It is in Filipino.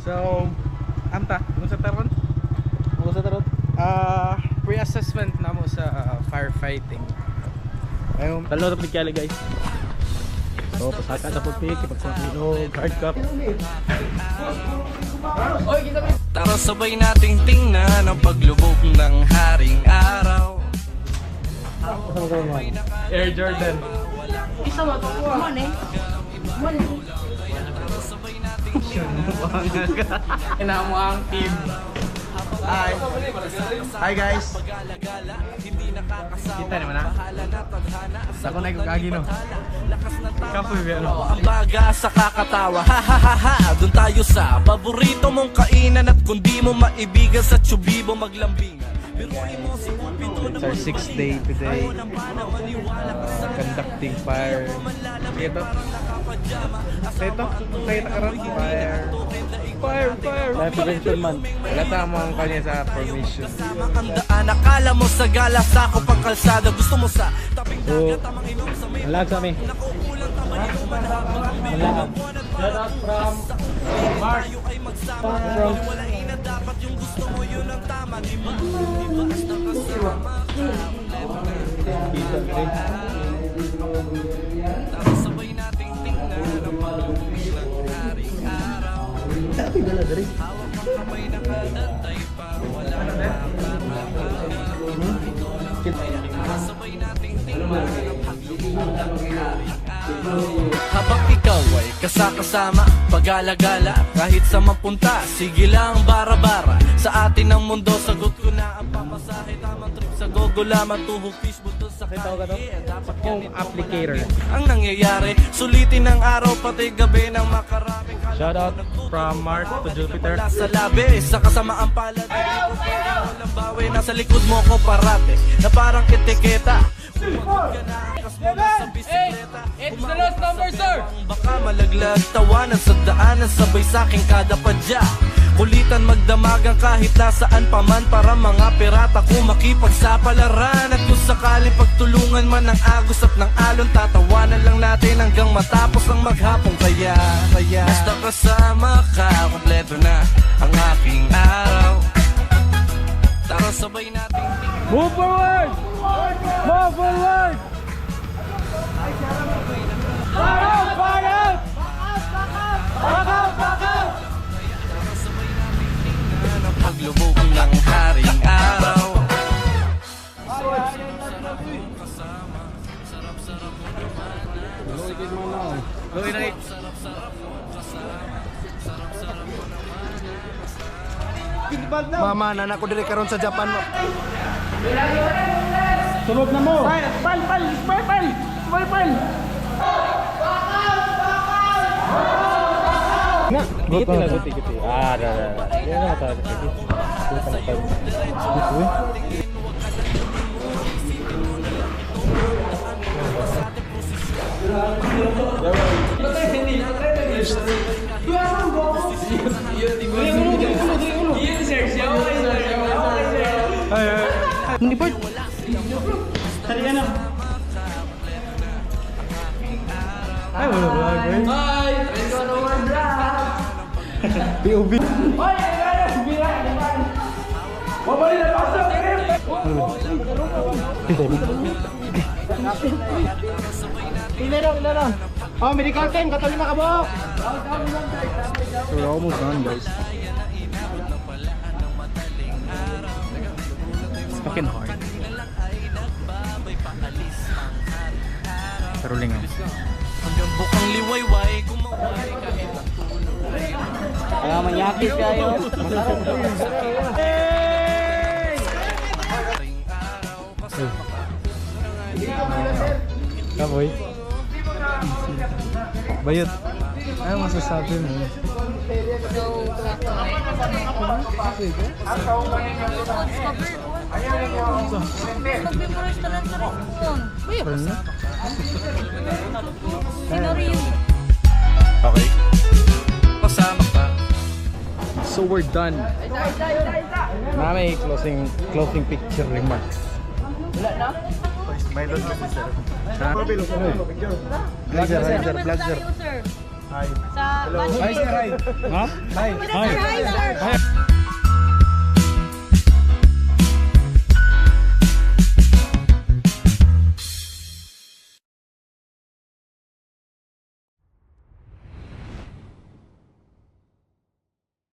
So, anta, ano sa taron? Ano sa tarot? Pre-assessment na mo sa firefighting. Ayun, Talo na pagkali guys. So, pasaka sa putik, ipagsakinog, hard cup. Tara sabay nating tingnan ang paglubog ng haring araw. Kasama ka naman. Air Jordan. Ina mo ang team. Hi. Hi guys. Kita naman na. Ako na ikagagi no. Kapoy ba no? Ang baga sa kakatawa, ha ha ha ha. Doon tayo sa paborito mong kainan at kundi mo maibigan sa Chubibo maglambingan. Biruin mo si Cupido na It's our 6th day today. Conducting fire. Ito. Ito. Ito karon. Fire. Fire. Fire. Life prevention man. Wala tama ang kanya sa formation. Sama ang daan, akala mo sa gala sa ako pang kalsada. Gusto mo sa taping So, dagat, tamang inom sa may malag sa amin. nakauulang tama di ko Malag. Shout out from Mark. tayo ay magsama. Walain na dapat yung gusto mo, yun ang tama. Di ba? Di ba? Basta kasama Kita rin. tara sabay nating tingnan ang paglubog ng haring araw. Dati dala dari. Hawak ang kamay nakadantay pa, wala tara sabay nating tingnan ang paglubog ng haring araw. Habang ikaw ay kasakasama, pag-alagala, kahit sa mapunta, sige lang bara-bara. Sa atin ang mundo, sagot ko na ang pamasahe. Tamang trip sa Gogola, matuhog fishbowl doon sa kaya. Dapat Home applicator. ang nangyayari, sulitin ng araw pati gabi ng makarami. Shout out from Mark to Jupiter. Wala sa labi, sa kasamaan palad. Hindi ko pwede walang bawi. Nasa likod mo ko parate, na parang etiketa. Pumagod ka na, angkas mo na sa bisikleta. It's the last number, sir! Baka malaglag, tawanan sa daanan, sabay sa'king kada padya. Kulitan magdamagan kahit nasaan pa man, para mga pirata kung makipagsapalaran. At kung sakali pagtulungan man ng agos at ng alon, tatawanan lang natin hanggang matapos ang maghapong. Kaya basta kasama ka, kompleto na ang aking araw. Tara sabay natin Move forward! Move forward! Back out! Back out! Back out! Back out! ang paglubog ng haring araw. Mama, nanak ko dire karon sa Japan. Sunod na mo! Na, giti na, giti. Ah, da. Yan na mata. Giti. Giti na tayo. Giti. Hindi po. Ay, wala ba? Hi! Welcome to our vlog! POV. Ilero. Oh, medical team, katulad na kabok. So we're almost done, guys. It's fucking hard. Pero lingaw. Hanggang bukang liwayway, gumaway kahit ang tulay. Kaya manyakit kayo. Haring araw, kasama ka. Kaboy. Bayot. Ano masasabi mo? Mag-memorize ka lang sa restaurant. Scenario. Okay. Kasama ka. So we're done. May closing picture remarks. May load kasi sir. Ha? Vlog sir, vlog sir. Sir. Sa Hi, sir. Hi. Ha? Hi, sir.